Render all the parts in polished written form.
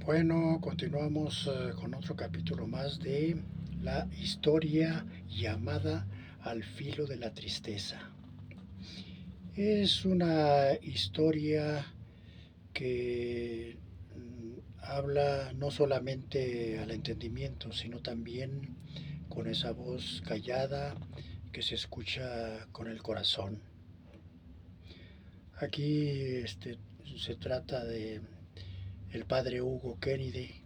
Bueno, continuamos con otro capítulo más de la historia llamada Al filo de la tristeza. Es una historia que habla no solamente al entendimiento, sino también con esa voz callada que se escucha con el corazón. Aquí se trata de el padre Hugo Kennedy,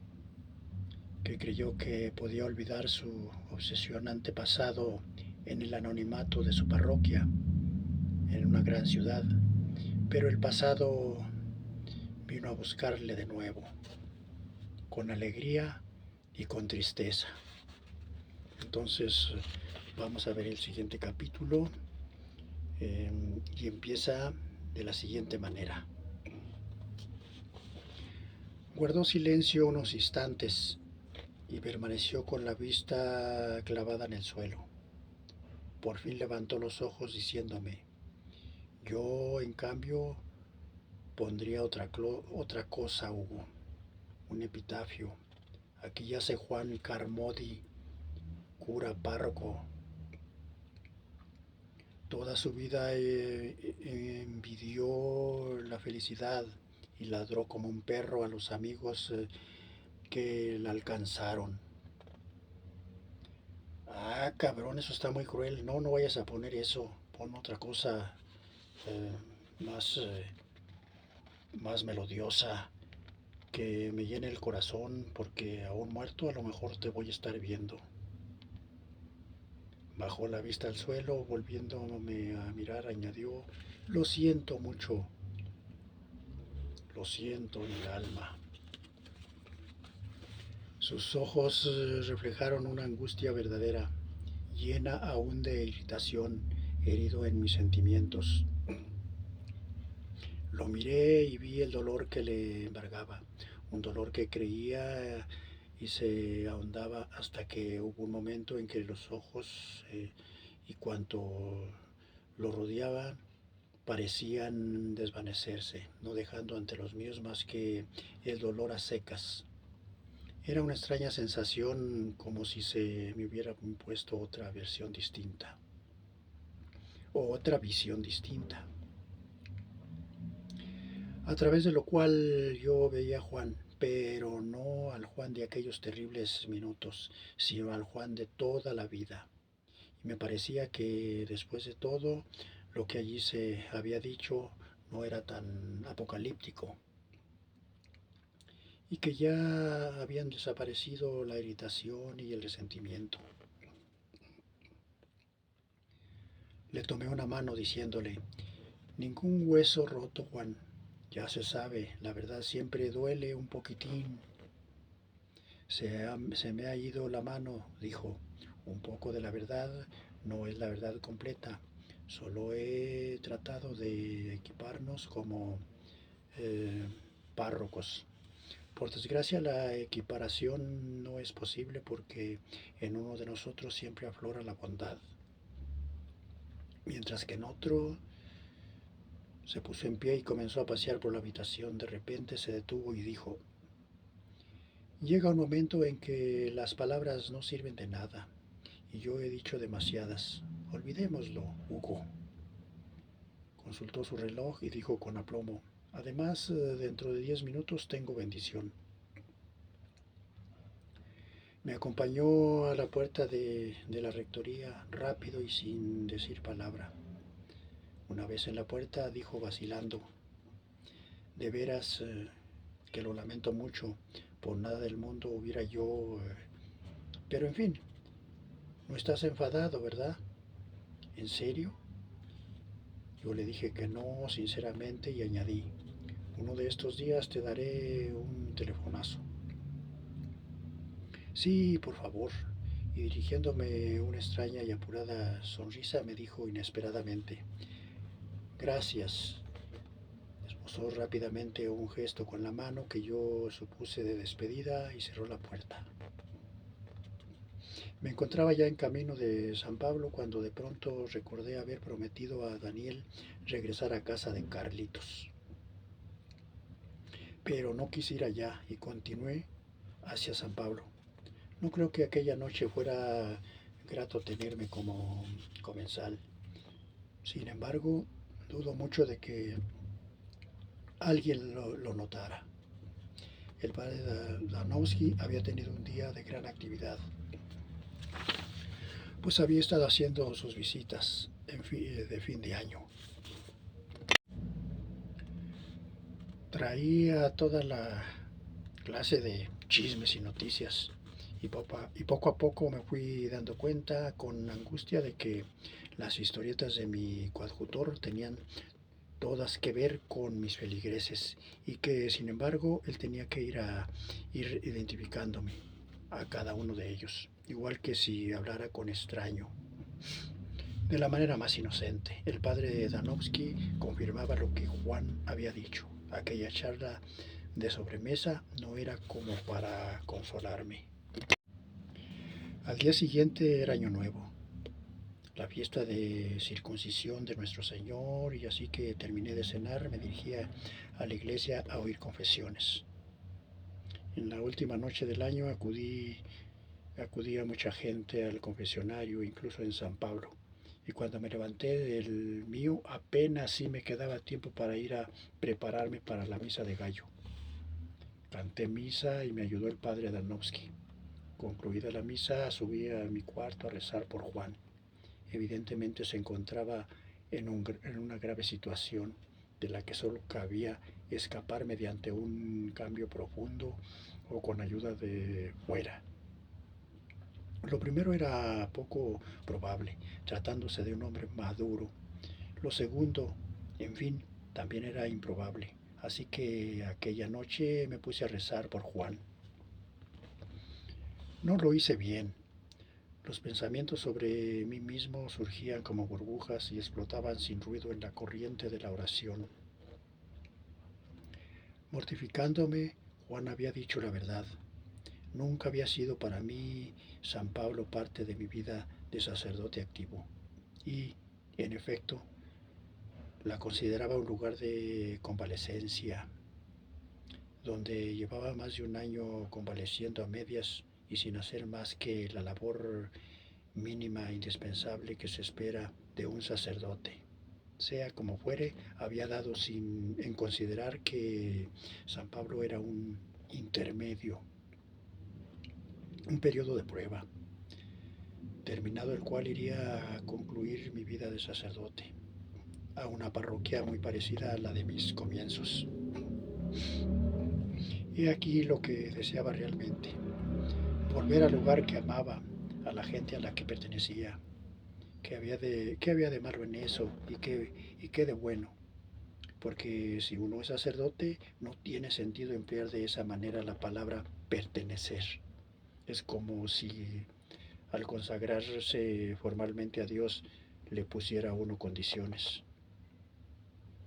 que creyó que podía olvidar su obsesionante pasado en el anonimato de su parroquia, en una gran ciudad, pero el pasado vino a buscarle de nuevo, con alegría y con tristeza. Entonces vamos a ver el siguiente capítulo y empieza de la siguiente manera. Guardó silencio unos instantes y permaneció con la vista clavada en el suelo. Por fin levantó los ojos diciéndome: yo, en cambio, pondría otra cosa, Hugo, un epitafio. Aquí yace Juan Carmody, cura párroco. Toda su vida envidió la felicidad y ladró como un perro a los amigos que la alcanzaron. Ah, cabrón, eso está muy cruel. No, no vayas a poner eso. Pon otra cosa eh, más, más melodiosa, que me llene el corazón, porque aún muerto a lo mejor te voy a estar viendo. Bajó la vista al suelo, volviéndome a mirar, añadió: lo siento mucho, lo siento en el alma. Sus ojos reflejaron una angustia verdadera, llena aún de irritación, herido en mis sentimientos. Lo miré y vi el dolor que le embargaba, un dolor que creía y se ahondaba hasta que hubo un momento en que los ojos y cuanto lo rodeaban parecían desvanecerse, no dejando ante los míos más que el dolor a secas. Era una extraña sensación, como si se me hubiera impuesto otra versión distinta, o otra visión distinta, a través de lo cual yo veía a Juan, pero no al Juan de aquellos terribles minutos, sino al Juan de toda la vida. Y me parecía que después de todo lo que allí se había dicho no era tan apocalíptico, y que ya habían desaparecido la irritación y el resentimiento. Le tomé una mano diciéndole: ningún hueso roto, Juan. Ya se sabe, la verdad siempre duele un poquitín. Se me ha ido la mano, dijo. Un poco de la verdad no es la verdad completa. Solo he tratado de equiparnos como eh, párrocos. Por desgracia, la equiparación no es posible porque en uno de nosotros siempre aflora la bondad, mientras que en otro se puso en pie y comenzó a pasear por la habitación. De repente se detuvo y dijo: llega un momento en que las palabras no sirven de nada, y yo he dicho demasiadas. Olvidémoslo, Hugo. Consultó su reloj y dijo con aplomo: además, dentro de 10 minutos tengo bendición. Me acompañó a la puerta de la rectoría, rápido y sin decir palabra. Una vez en la puerta, dijo vacilando: de veras que lo lamento mucho. Por nada del mundo hubiera yo... pero en fin, no estás enfadado, ¿verdad? ¿En serio? Yo le dije que no, sinceramente, y añadí: uno de estos días te daré un telefonazo. Sí, por favor. Y dirigiéndome una extraña y apurada sonrisa, me dijo inesperadamente: gracias. Esbozó rápidamente un gesto con la mano que yo supuse de despedida y cerró la puerta. Me encontraba ya en camino de San Pablo cuando de pronto recordé haber prometido a Daniel regresar a casa de Carlitos. pero no quise ir allá y continué hacia San Pablo. No creo que aquella noche fuera grato tenerme como comensal. Sin embargo, dudo mucho de que alguien lo notara. El padre Danowski había tenido un día de gran actividad, pues había estado haciendo sus visitas de fin de año. Traía toda la clase de chismes y noticias y poco a poco me fui dando cuenta con angustia de que las historietas de mi coadjutor tenían todas que ver con mis feligreses y que sin embargo él tenía que ir identificándome a cada uno de ellos, igual que si hablara con extraño. De la manera más inocente, el padre Danowski confirmaba lo que Juan había dicho. Aquella charla de sobremesa no era como para consolarme. Al día siguiente era Año Nuevo, la fiesta de circuncisión de nuestro Señor, y así que terminé de cenar me dirigía a la iglesia a oír confesiones. En la última noche del año acudía mucha gente al confesionario, incluso en San Pablo. Y cuando me levanté del mío, apenas sí me quedaba tiempo para ir a prepararme para la misa de gallo. Canté misa y me ayudó el padre Danowski. Concluida la misa, subí a mi cuarto a rezar por Juan. Evidentemente se encontraba en una grave situación de la que solo cabía escapar mediante un cambio profundo o con ayuda de fuera. Lo primero era poco probable, tratándose de un hombre maduro. Lo segundo, en fin, también era improbable. Así que aquella noche me puse a rezar por Juan. No lo hice bien. Los pensamientos sobre mí mismo surgían como burbujas y explotaban sin ruido en la corriente de la oración. Mortificándome, Juan había dicho la verdad. Nunca había sido para mí San Pablo parte de mi vida de sacerdote activo. Y, en efecto, la consideraba un lugar de convalecencia, donde llevaba más de un año convaleciendo a medias y sin hacer más que la labor mínima e indispensable que se espera de un sacerdote. Sea como fuere, había dado en considerar que San Pablo era un intermedio, un periodo de prueba, terminado el cual iría a concluir mi vida de sacerdote, a una parroquia muy parecida a la de mis comienzos. He aquí lo que deseaba realmente: volver al lugar que amaba, a la gente a la que pertenecía. ¿Qué había de malo en eso? ¿Y qué de bueno? Porque si uno es sacerdote, no tiene sentido emplear de esa manera la palabra pertenecer. Es como si al consagrarse formalmente a Dios le pusiera a uno condiciones.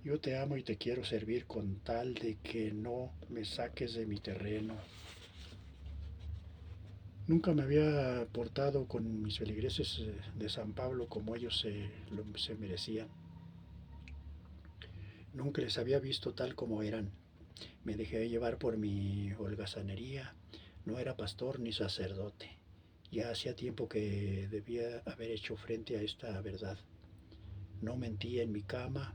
Yo te amo y te quiero servir con tal de que no me saques de mi terreno. Nunca me había portado con mis feligreses de San Pablo como ellos se merecían. Nunca les había visto tal como eran. Me dejé llevar por mi holgazanería. No era pastor ni sacerdote. Ya hacía tiempo que debía haber hecho frente a esta verdad. No mentía en mi cama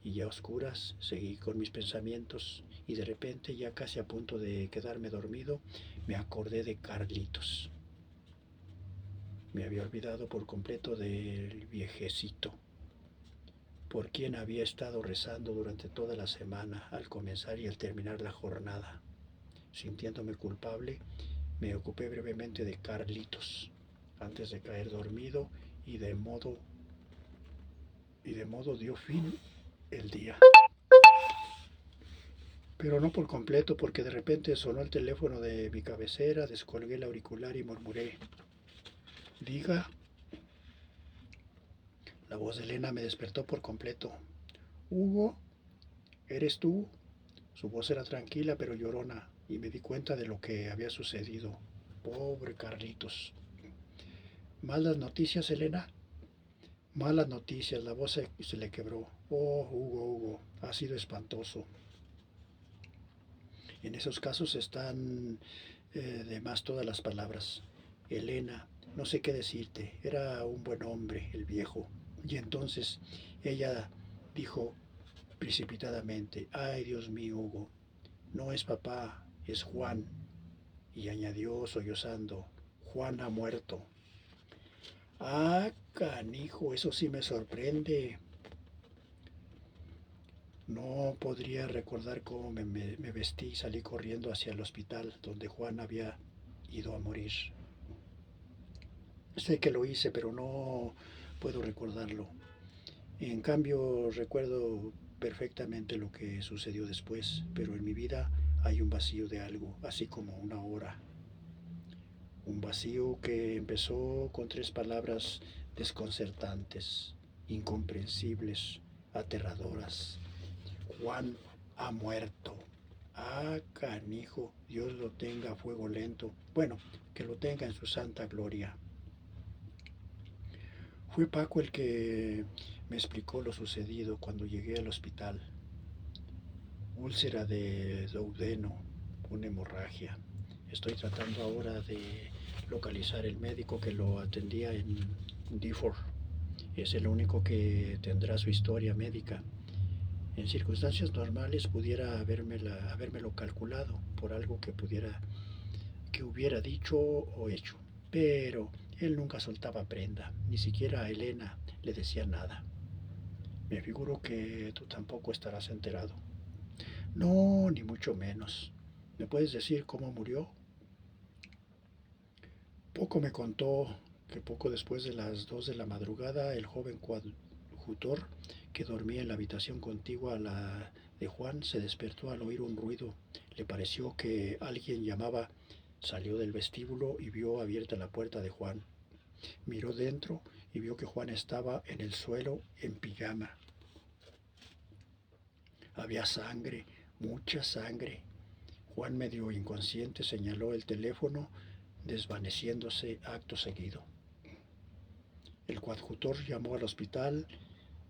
y ya a oscuras seguí con mis pensamientos y de repente, ya casi a punto de quedarme dormido, me acordé de Carlitos. Me había olvidado por completo del viejecito, por quien había estado rezando durante toda la semana al comenzar y al terminar la jornada. Sintiéndome culpable, me ocupé brevemente de Carlitos antes de caer dormido y de modo dio fin el día. Pero no por completo, porque de repente sonó el teléfono de mi cabecera, descolgué el auricular y murmuré: diga. La voz de Elena me despertó por completo. Hugo, ¿eres tú? Su voz era tranquila pero llorona, y me di cuenta de lo que había sucedido. Pobre Carlitos. ¿Malas noticias, Elena? Malas noticias, la voz se le quebró. Oh, Hugo, ha sido espantoso. En esos casos están de más todas las palabras. Elena, no sé qué decirte, era un buen hombre, el viejo. Y entonces ella dijo precipitadamente, ay Dios mío, Hugo, no es papá, es Juan. Y añadió sollozando, Juan ha muerto. Ah, canijo, eso sí me sorprende. No podría recordar cómo me vestí y salí corriendo hacia el hospital donde Juan había ido a morir. Sé que lo hice, pero no puedo recordarlo. En cambio, recuerdo perfectamente lo que sucedió después, pero en mi vida hay un vacío de algo, así como una hora. Un vacío que empezó con 3 palabras desconcertantes, incomprensibles, aterradoras. Juan ha muerto. Ah, canijo, Dios lo tenga a fuego lento. Bueno, que lo tenga en su santa gloria. Fue Paco el que me explicó lo sucedido cuando llegué al hospital. Úlcera de duodeno, una hemorragia. Estoy tratando ahora de localizar el médico que lo atendía en Difford. Es el único que tendrá su historia médica. En circunstancias normales pudiera habérmelo calculado por algo que hubiera dicho o hecho. Pero él nunca soltaba prenda, ni siquiera a Elena le decía nada. Me figuro que tú tampoco estarás enterado. No, ni mucho menos. ¿Me puedes decir cómo murió? Poco me contó que poco después de las 2 de la madrugada el joven coadjutor que dormía en la habitación contigua a la de Juan se despertó al oír un ruido. Le pareció que alguien llamaba. Salió del vestíbulo y vio abierta la puerta de Juan. Miró dentro y vio que Juan estaba en el suelo en pijama. Había sangre, mucha sangre. Juan, medio inconsciente, señaló el teléfono, desvaneciéndose acto seguido. El coadjutor llamó al hospital,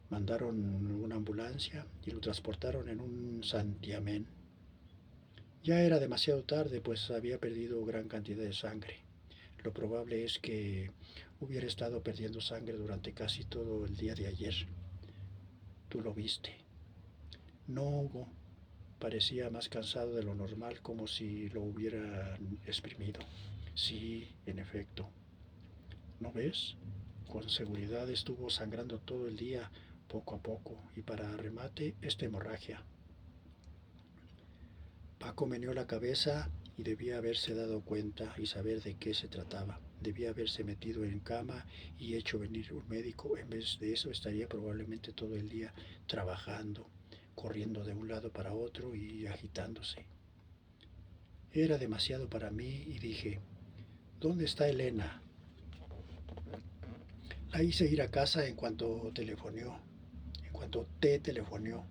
mandaron una ambulancia y lo transportaron en un santiamén. Ya era demasiado tarde, pues había perdido gran cantidad de sangre. Lo probable es que hubiera estado perdiendo sangre durante casi todo el día de ayer. Tú lo viste. No, Hugo. Parecía más cansado de lo normal, como si lo hubieran exprimido. Sí, en efecto. ¿No ves? Con seguridad estuvo sangrando todo el día, poco a poco, y para remate, esta hemorragia. Paco meneó la cabeza y debía haberse dado cuenta y saber de qué se trataba. Debía haberse metido en cama y hecho venir un médico. En vez de eso estaría probablemente todo el día trabajando, corriendo de un lado para otro y agitándose. Era demasiado para mí y dije, ¿dónde está Elena? La hice ir a casa en cuanto te telefoneó.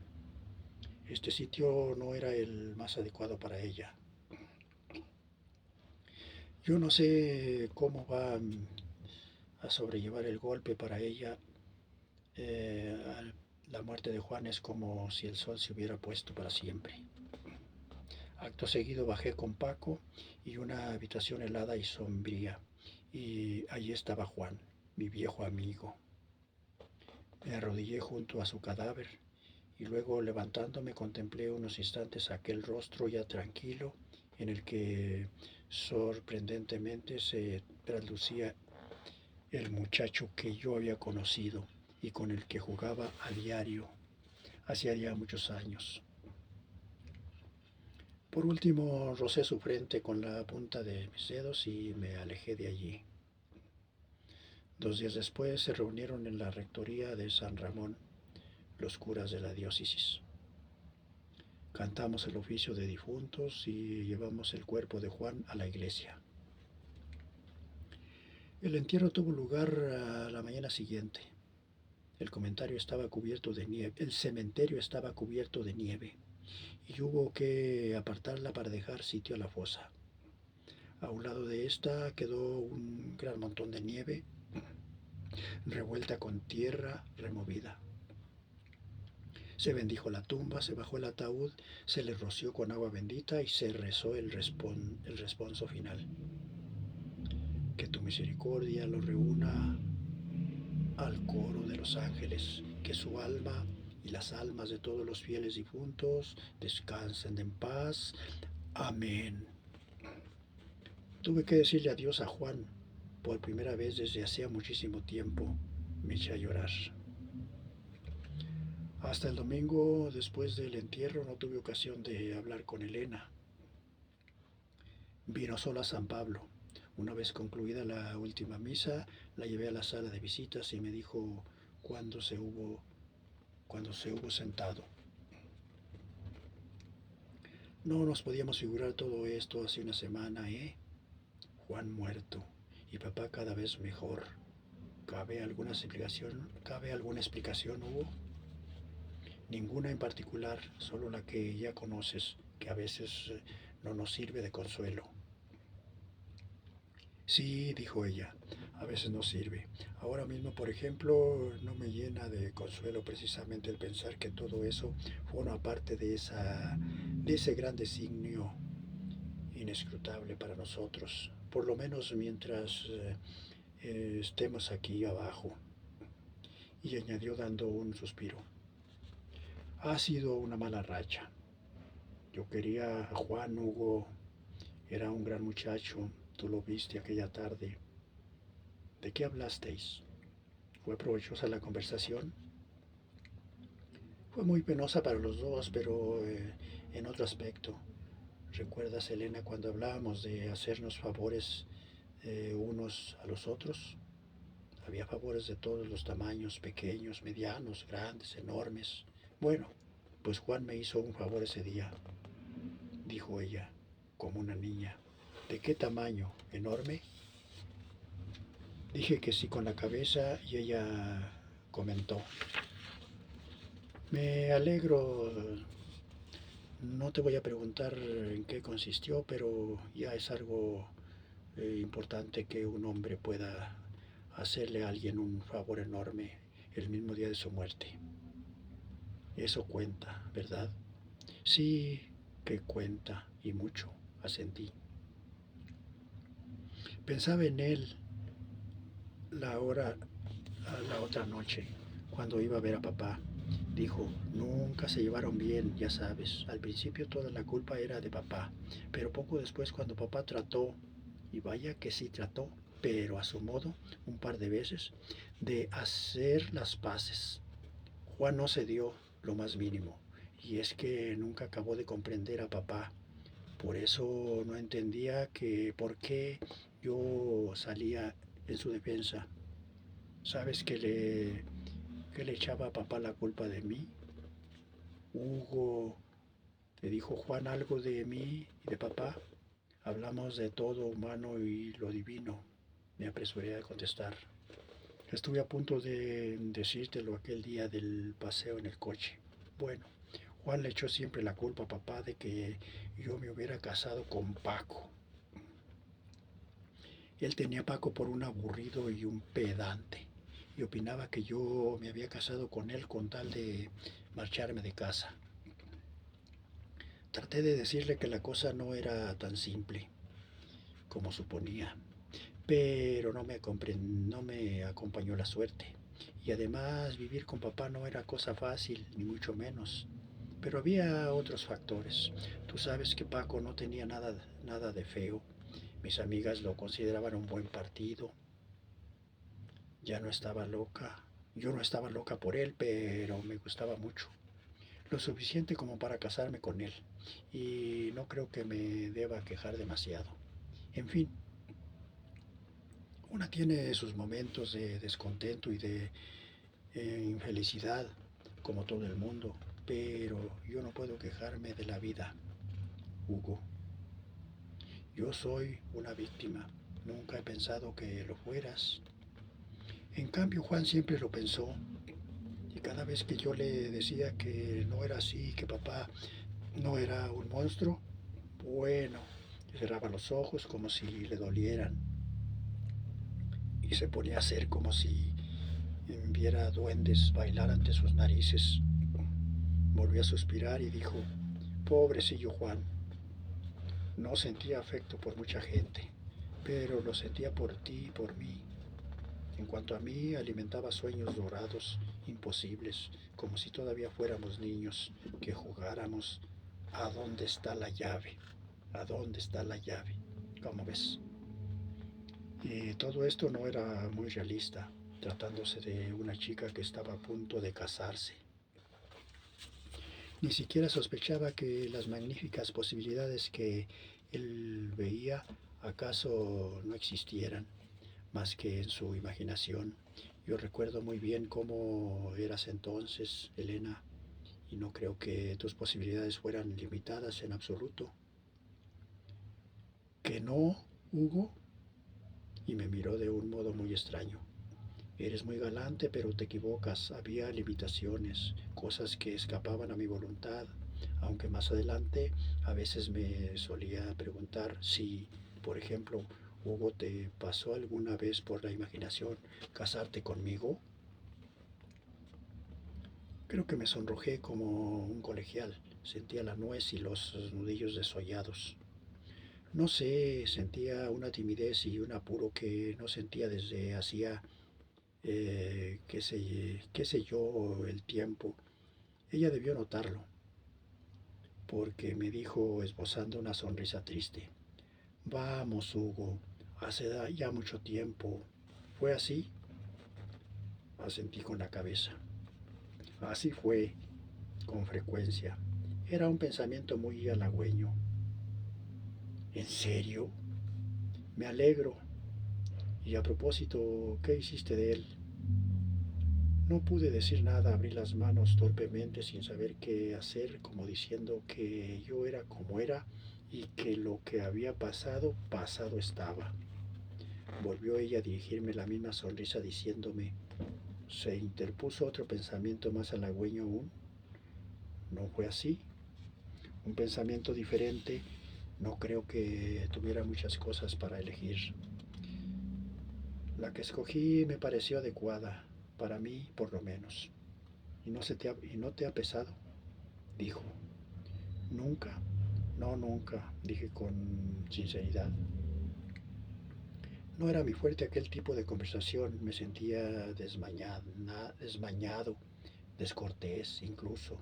Este sitio no era el más adecuado para ella. Yo no sé cómo va a sobrellevar el golpe para ella. Eh, la muerte de Juan es como si el sol se hubiera puesto para siempre. Acto seguido bajé con Paco y una habitación helada y sombría. Y allí estaba Juan, mi viejo amigo. Me arrodillé junto a su cadáver y luego levantándome contemplé unos instantes aquel rostro ya tranquilo en el que sorprendentemente se traslucía el muchacho que yo había conocido y con el que jugaba a diario hacía ya muchos años. Por último, rocé su frente con la punta de mis dedos y me alejé de allí. 2 días después se reunieron en la rectoría de San Ramón los curas de la diócesis. Cantamos el oficio de difuntos y llevamos el cuerpo de Juan a la iglesia. El entierro tuvo lugar a la mañana siguiente. El cementerio estaba cubierto de nieve y hubo que apartarla para dejar sitio a la fosa. A un lado de esta quedó un gran montón de nieve revuelta con tierra removida. Se bendijo la tumba, se bajó el ataúd, se le roció con agua bendita y se rezó el responso final. Que tu misericordia lo reúna al coro de los ángeles, que su alma y las almas de todos los fieles difuntos descansen en paz. Amén. Tuve que decirle adiós a Juan por primera vez desde hacía muchísimo tiempo. Me eché a llorar. Hasta el domingo, después del entierro, no tuve ocasión de hablar con Elena. Vino sola a San Pablo. Una vez concluida la última misa, la llevé a la sala de visitas y me dijo cuando se hubo sentado. No nos podíamos figurar todo esto hace una semana, ¿eh? Juan muerto y papá cada vez mejor. ¿Cabe alguna explicación, Hugo? Ninguna en particular, solo la que ya conoces, que a veces no nos sirve de consuelo. Sí, dijo ella, a veces no sirve. Ahora mismo, por ejemplo, no me llena de consuelo precisamente el pensar que todo eso forma parte de ese gran designio inescrutable para nosotros, por lo menos mientras estemos aquí abajo. Y añadió dando un suspiro. Ha sido una mala racha. Yo quería a Juan, Hugo, era un gran muchacho, tú lo viste aquella tarde. ¿De qué hablasteis? ¿Fue provechosa la conversación? Fue muy penosa para los dos, pero en otro aspecto. ¿Recuerdas, Elena, cuando hablábamos de hacernos favores unos a los otros? Había favores de todos los tamaños, pequeños, medianos, grandes, enormes. Bueno, pues Juan me hizo un favor ese día, dijo ella, como una niña. ¿De qué tamaño? ¿Enorme? Dije que sí con la cabeza y ella comentó. Me alegro, no te voy a preguntar en qué consistió, pero ya es algo importante que un hombre pueda hacerle a alguien un favor enorme el mismo día de su muerte. Eso cuenta, ¿verdad? Sí, que cuenta y mucho, asentí. Pensaba en él la otra noche, cuando iba a ver a papá. Dijo, nunca se llevaron bien, ya sabes. Al principio toda la culpa era de papá, pero poco después cuando papá trató, y vaya que sí trató, pero a su modo, un par de veces, de hacer las paces. Juan no se dio lo más mínimo, y es que nunca acabó de comprender a papá. Por eso no entendía que por qué yo salía en su defensa. ¿Sabes que le echaba a papá la culpa de mí? Hugo, ¿te dijo Juan algo de mí y de papá? Hablamos de todo humano y lo divino, me apresuré a contestar. Estuve a punto de decírtelo aquel día del paseo en el coche. Bueno, Juan le echó siempre la culpa a papá de que yo me hubiera casado con Paco. Él tenía a Paco por un aburrido y un pedante, y opinaba que yo me había casado con él con tal de marcharme de casa. Traté de decirle que la cosa no era tan simple como suponía, pero no me acompañó la suerte. Y además vivir con papá no era cosa fácil, ni mucho menos. Pero había otros factores. Tú sabes que Paco no tenía nada de feo. Mis amigas lo consideraban un buen partido. Ya no estaba loca. Yo no estaba loca por él, pero me gustaba mucho. Lo suficiente como para casarme con él. Y no creo que me deba quejar demasiado. En fin, una tiene sus momentos de descontento y de infelicidad, como todo el mundo, pero yo no puedo quejarme de la vida, Hugo. Yo soy una víctima, nunca he pensado que lo fueras. En cambio, Juan siempre lo pensó, y cada vez que yo le decía que no era así, que papá no era un monstruo, bueno, cerraba los ojos como si le dolieran y se ponía a hacer como si viera duendes bailar ante sus narices. Volvió a suspirar y dijo, pobrecillo Juan, no sentía afecto por mucha gente, pero lo sentía por ti y por mí. En cuanto a mí, alimentaba sueños dorados, imposibles, como si todavía fuéramos niños, que jugáramos a dónde está la llave, a dónde está la llave, ¿cómo ves? Y todo esto no era muy realista, tratándose de una chica que estaba a punto de casarse. Ni siquiera sospechaba que las magníficas posibilidades que él veía acaso no existieran, más que en su imaginación. Yo recuerdo muy bien cómo eras entonces, Elena, y no creo que tus posibilidades fueran limitadas en absoluto. ¿Que no, Hugo? Y me miró de un modo muy extraño. Eres muy galante, pero te equivocas. Había limitaciones, cosas que escapaban a mi voluntad, aunque más adelante a veces me solía preguntar si, por ejemplo, Hugo, ¿te pasó alguna vez por la imaginación casarte conmigo? Creo que me sonrojé como un colegial. Sentía la nuez y los nudillos desollados. No sé, sentía una timidez y un apuro que no sentía desde hacía qué sé yo, el tiempo. Ella debió notarlo, porque me dijo esbozando una sonrisa triste. Vamos, Hugo, hace ya mucho tiempo. ¿Fue así? Asentí con la cabeza. Así fue, con frecuencia. Era un pensamiento muy halagüeño. ¿En serio? Me alegro. Y a propósito, ¿qué hiciste de él? No pude decir nada, abrí las manos torpemente sin saber qué hacer, como diciendo que yo era como era y que lo que había pasado, pasado estaba. Volvió ella a dirigirme la misma sonrisa diciéndome, se interpuso otro pensamiento más halagüeño aún. ¿No fue así? Un pensamiento diferente, no creo que tuviera muchas cosas para elegir. La que escogí me pareció adecuada, para mí por lo menos. Y no te ha pesado? Dijo. Nunca, no, nunca, dije con sinceridad. No era mi fuerte aquel tipo de conversación, me sentía desmañado, descortés incluso.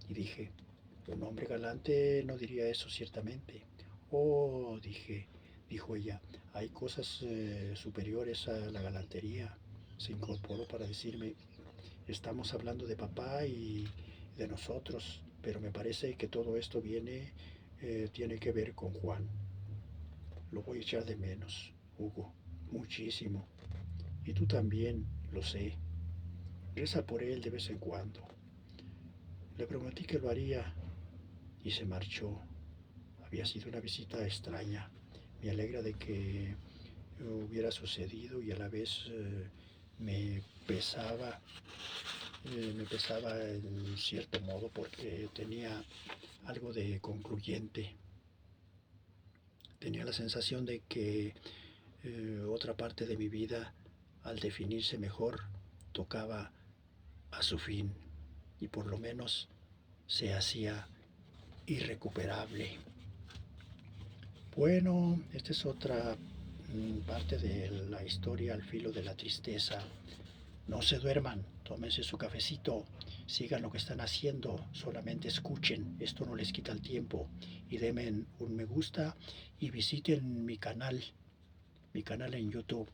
Y dije, un hombre galante no diría eso ciertamente. Oh, dije, dijo ella, hay cosas superiores a la galantería. Se incorporó para decirme, estamos hablando de papá y de nosotros, pero me parece que todo esto tiene que ver con Juan. Lo voy a echar de menos, Hugo, muchísimo. Y tú también, lo sé. Reza por él de vez en cuando. Le prometí que lo haría y se marchó. Había sido una visita extraña. Me alegra de que hubiera sucedido y a la vez me pesaba me pesaba en cierto modo porque tenía algo de concluyente. Tenía la sensación de que otra parte de mi vida, al definirse mejor, tocaba a su fin y por lo menos se hacía irrecuperable. Bueno, esta es otra parte de la historia al filo de la tristeza. No se duerman, tómense su cafecito, sigan lo que están haciendo, solamente escuchen, esto no les quita el tiempo y denme un me gusta y visiten mi canal en YouTube.